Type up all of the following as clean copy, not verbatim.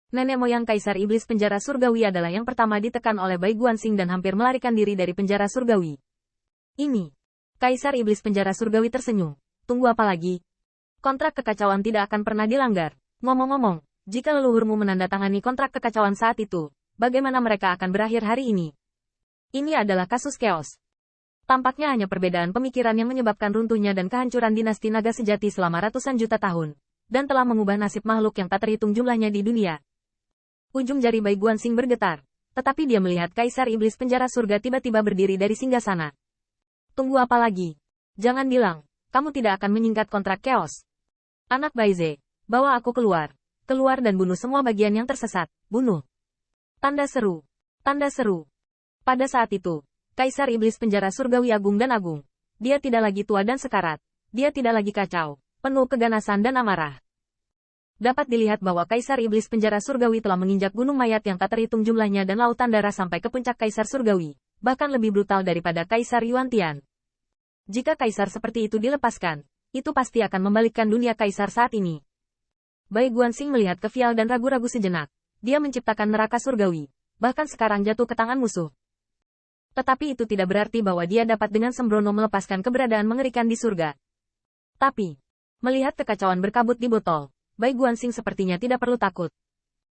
Nenek moyang Kaisar Iblis Penjara Surgawi adalah yang pertama ditekan oleh Bai Guanxing dan hampir melarikan diri dari penjara surgawi. Ini. Kaisar Iblis Penjara Surgawi tersenyum. Tunggu apa lagi? Kontrak kekacauan tidak akan pernah dilanggar. Ngomong-ngomong, jika leluhurmu menandatangani kontrak kekacauan saat itu, bagaimana mereka akan berakhir hari ini? Ini adalah kasus chaos. Tampaknya hanya perbedaan pemikiran yang menyebabkan runtuhnya dan kehancuran dinasti naga sejati selama ratusan juta tahun, dan telah mengubah nasib makhluk yang tak terhitung jumlahnya di dunia. Ujung jari Bai Guanxing bergetar, tetapi dia melihat Kaisar Iblis Penjara Surga tiba-tiba berdiri dari singgasana. Tunggu apa lagi? Jangan bilang, kamu tidak akan menyingkat kontrak chaos. Anak Baize, bawa aku keluar. Keluar dan bunuh semua bagian yang tersesat. Bunuh. Tanda seru. Tanda seru. Pada saat itu, Kaisar Iblis Penjara Surgawi agung dan agung. Dia tidak lagi tua dan sekarat. Dia tidak lagi kacau, penuh keganasan dan amarah. Dapat dilihat bahwa Kaisar Iblis Penjara Surgawi telah menginjak gunung mayat yang tak terhitung jumlahnya dan lautan darah sampai ke puncak Kaisar Surgawi, bahkan lebih brutal daripada Kaisar Yuan Tian. Jika Kaisar seperti itu dilepaskan, itu pasti akan membalikkan dunia Kaisar saat ini. Bai Guanxing melihat kefial dan ragu-ragu sejenak. Dia menciptakan neraka surgawi, bahkan sekarang jatuh ke tangan musuh. Tetapi itu tidak berarti bahwa dia dapat dengan sembrono melepaskan keberadaan mengerikan di surga. Tapi, melihat kekacauan berkabut di botol, Bai Guanxing sepertinya tidak perlu takut.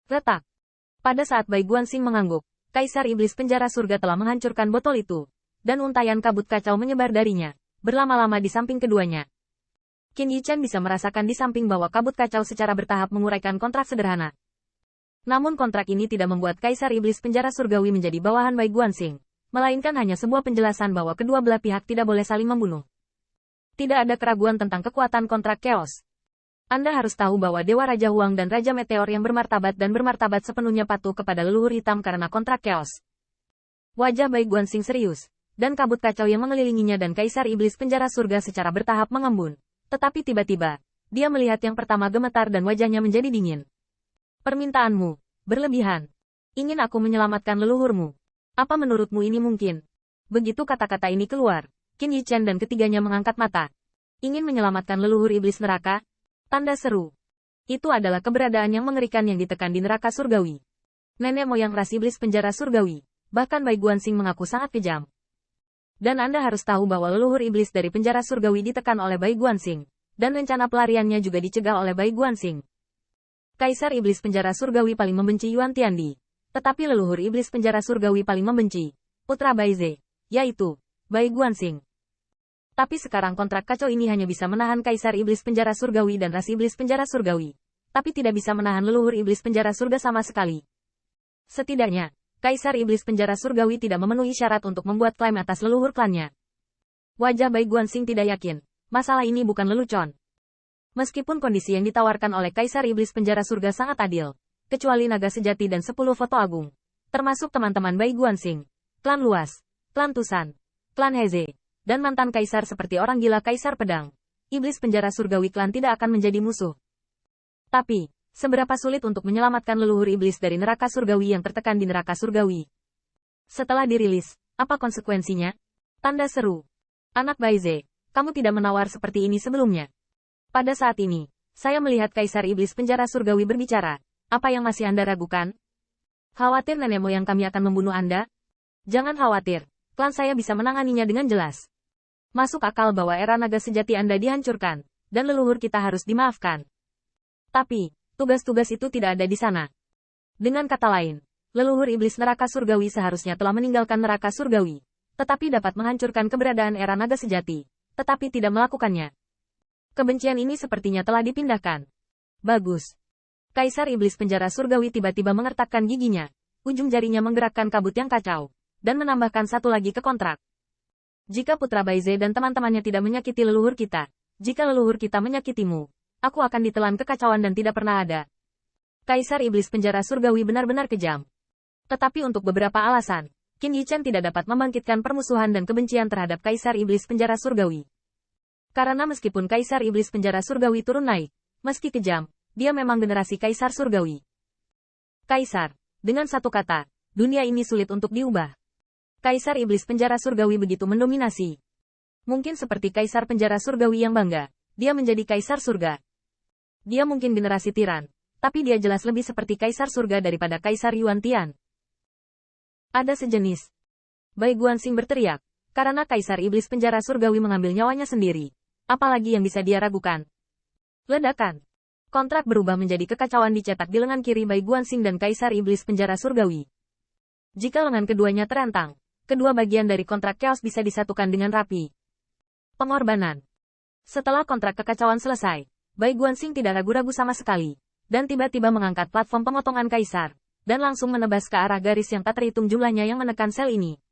Retak. Pada saat Bai Guanxing mengangguk, Kaisar Iblis Penjara Surga telah menghancurkan botol itu, dan untayan kabut kacau menyebar darinya, berlama-lama di samping keduanya. Qin Yichen bisa merasakan di samping bahwa kabut kacau secara bertahap menguraikan kontrak sederhana. Namun kontrak ini tidak membuat Kaisar Iblis Penjara Surgawi menjadi bawahan Bai Guanxing, melainkan hanya sebuah penjelasan bahwa kedua belah pihak tidak boleh saling membunuh. Tidak ada keraguan tentang kekuatan kontrak chaos. Anda harus tahu bahwa Dewa Raja Huang dan Raja Meteor yang bermartabat sepenuhnya patuh kepada leluhur hitam karena kontrak chaos. Wajah Bai Guanxing serius, dan kabut kacau yang mengelilinginya dan Kaisar Iblis Penjara Surga secara bertahap mengembun. Tetapi tiba-tiba, dia melihat yang pertama gemetar dan wajahnya menjadi dingin. Permintaanmu, berlebihan. Ingin aku menyelamatkan leluhurmu. Apa menurutmu ini mungkin? Begitu kata-kata ini keluar, Qin Yichen dan ketiganya mengangkat mata. Ingin menyelamatkan leluhur iblis neraka? Tanda seru. Itu adalah keberadaan yang mengerikan yang ditekan di neraka surgawi. Nenek moyang ras iblis penjara surgawi. Bahkan Bai Guanxing mengaku sangat kejam. Dan Anda harus tahu bahwa leluhur iblis dari penjara surgawi ditekan oleh Bai Guanxing. Dan rencana pelariannya juga dicegah oleh Bai Guanxing. Kaisar iblis penjara surgawi paling membenci Yuan Tiandi. Tetapi leluhur iblis penjara surgawi paling membenci putra Baize, yaitu Bai Guanxing. Tapi sekarang kontrak kacau ini hanya bisa menahan Kaisar Iblis Penjara Surgawi dan ras Iblis Penjara Surgawi. Tapi tidak bisa menahan leluhur Iblis Penjara Surga sama sekali. Setidaknya, Kaisar Iblis Penjara Surgawi tidak memenuhi syarat untuk membuat klaim atas leluhur klannya. Wajah Bai Guanxing tidak yakin, masalah ini bukan lelucon. Meskipun kondisi yang ditawarkan oleh Kaisar Iblis Penjara Surga sangat adil, kecuali naga sejati dan 10 foto agung, termasuk teman-teman Bai Guanxing, klan luas, klan Tusan, klan Heze, dan mantan kaisar seperti orang gila Kaisar Pedang, Iblis Penjara Surgawi klan tidak akan menjadi musuh. Tapi, seberapa sulit untuk menyelamatkan leluhur iblis dari neraka surgawi yang tertekan di neraka surgawi? Setelah dirilis, apa konsekuensinya? Tanda seru. Anak Baize, kamu tidak menawar seperti ini sebelumnya. Pada saat ini, saya melihat Kaisar Iblis Penjara Surgawi berbicara. Apa yang masih Anda ragukan? Khawatir nenek moyang kami akan membunuh Anda? Jangan khawatir, klan saya bisa menanganinya dengan jelas. Masuk akal bahwa era naga sejati Anda dihancurkan, dan leluhur kita harus dimaafkan. Tapi, tugas-tugas itu tidak ada di sana. Dengan kata lain, leluhur iblis neraka surgawi seharusnya telah meninggalkan neraka surgawi, tetapi dapat menghancurkan keberadaan era naga sejati, tetapi tidak melakukannya. Kebencian ini sepertinya telah dipindahkan. Bagus. Kaisar Iblis Penjara Surgawi tiba-tiba mengertakkan giginya, ujung jarinya menggerakkan kabut yang kacau, dan menambahkan satu lagi ke kontrak. Jika putra Baize dan teman-temannya tidak menyakiti leluhur kita, jika leluhur kita menyakitimu, aku akan ditelan kekacauan dan tidak pernah ada. Kaisar Iblis Penjara Surgawi benar-benar kejam. Tetapi untuk beberapa alasan, Qin Yichen tidak dapat membangkitkan permusuhan dan kebencian terhadap Kaisar Iblis Penjara Surgawi. Karena meskipun Kaisar Iblis Penjara Surgawi turun naik, meski kejam, dia memang generasi Kaisar Surgawi. Kaisar, dengan satu kata, dunia ini sulit untuk diubah. Kaisar Iblis Penjara Surgawi begitu mendominasi. Mungkin seperti Kaisar Penjara Surgawi yang bangga, dia menjadi Kaisar Surga. Dia mungkin generasi tiran, tapi dia jelas lebih seperti Kaisar Surga daripada Kaisar Yuan Tian. Ada sejenis. Bai Guanxing berteriak, karena Kaisar Iblis Penjara Surgawi mengambil nyawanya sendiri. Apalagi yang bisa dia ragukan? Ledakan. Kontrak berubah menjadi kekacauan dicetak di lengan kiri Bai Guanxing dan Kaisar Iblis Penjara Surgawi. Jika lengan keduanya terentang, kedua bagian dari kontrak chaos bisa disatukan dengan rapi. Pengorbanan. Setelah kontrak kekacauan selesai, Bai Guanxing tidak ragu-ragu sama sekali, dan tiba-tiba mengangkat platform pemotongan Kaisar, dan langsung menebas ke arah garis yang tak terhitung jumlahnya yang menekan sel ini.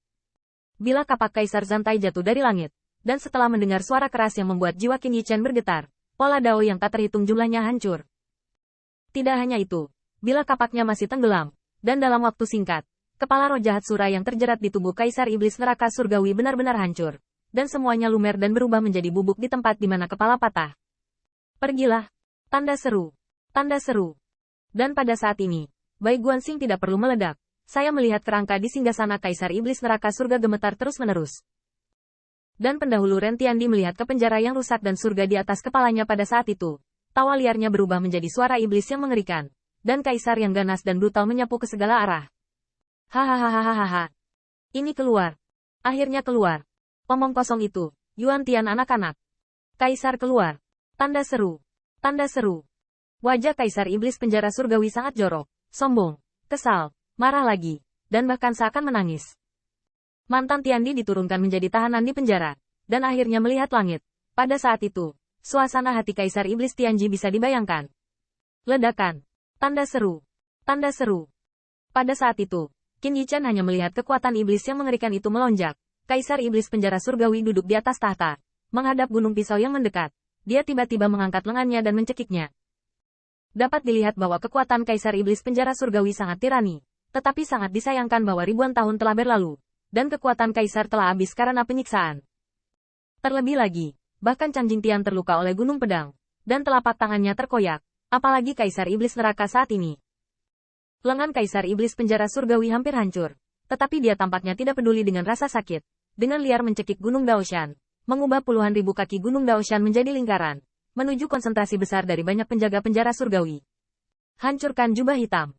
Bila kapak Kaisar Zantai jatuh dari langit, dan setelah mendengar suara keras yang membuat jiwa Qin Yichen bergetar, pola dao yang tak terhitung jumlahnya hancur. Tidak hanya itu, bila kapaknya masih tenggelam, dan dalam waktu singkat, kepala roh jahat Sura yang terjerat di tubuh Kaisar Iblis Neraka Surgawi benar-benar hancur, dan semuanya lumer dan berubah menjadi bubuk di tempat di mana kepala patah. Pergilah. Tanda seru. Tanda seru. Dan pada saat ini, Bai Guanxing tidak perlu meledak. Saya melihat kerangka di singgasana Kaisar Iblis Neraka Surga gemetar terus-menerus. Dan pendahulu Ren Tiandi melihat ke penjara yang rusak dan surga di atas kepalanya pada saat itu. Tawa liarnya berubah menjadi suara iblis yang mengerikan. Dan Kaisar yang ganas dan brutal menyapu ke segala arah. Hahaha. Ini keluar. Akhirnya keluar. Omong kosong itu, Yuan Tian anak-anak. Kaisar keluar. Tanda seru. Tanda seru. Wajah Kaisar Iblis Penjara Surgawi sangat jorok, sombong, kesal, marah lagi, dan bahkan seakan menangis. Mantan Tiandi diturunkan menjadi tahanan di penjara, dan akhirnya melihat langit. Pada saat itu, suasana hati Kaisar Iblis Tianji bisa dibayangkan. Ledakan. Tanda seru. Tanda seru. Pada saat itu, Qin Yichen hanya melihat kekuatan iblis yang mengerikan itu melonjak. Kaisar Iblis Penjara Surgawi duduk di atas tahta, menghadap gunung pisau yang mendekat. Dia tiba-tiba mengangkat lengannya dan mencekiknya. Dapat dilihat bahwa kekuatan Kaisar Iblis Penjara Surgawi sangat tirani, tetapi sangat disayangkan bahwa ribuan tahun telah berlalu, dan kekuatan Kaisar telah habis karena penyiksaan. Terlebih lagi, bahkan Chan Jingtian terluka oleh gunung pedang, dan telapak tangannya terkoyak, apalagi Kaisar Iblis Neraka saat ini. Lengan Kaisar Iblis Penjara Surgawi hampir hancur, tetapi dia tampaknya tidak peduli dengan rasa sakit, dengan liar mencekik Gunung Daoshan, mengubah puluhan ribu kaki Gunung Daoshan menjadi lingkaran, menuju konsentrasi besar dari banyak penjaga penjara surgawi. Hancurkan jubah hitam.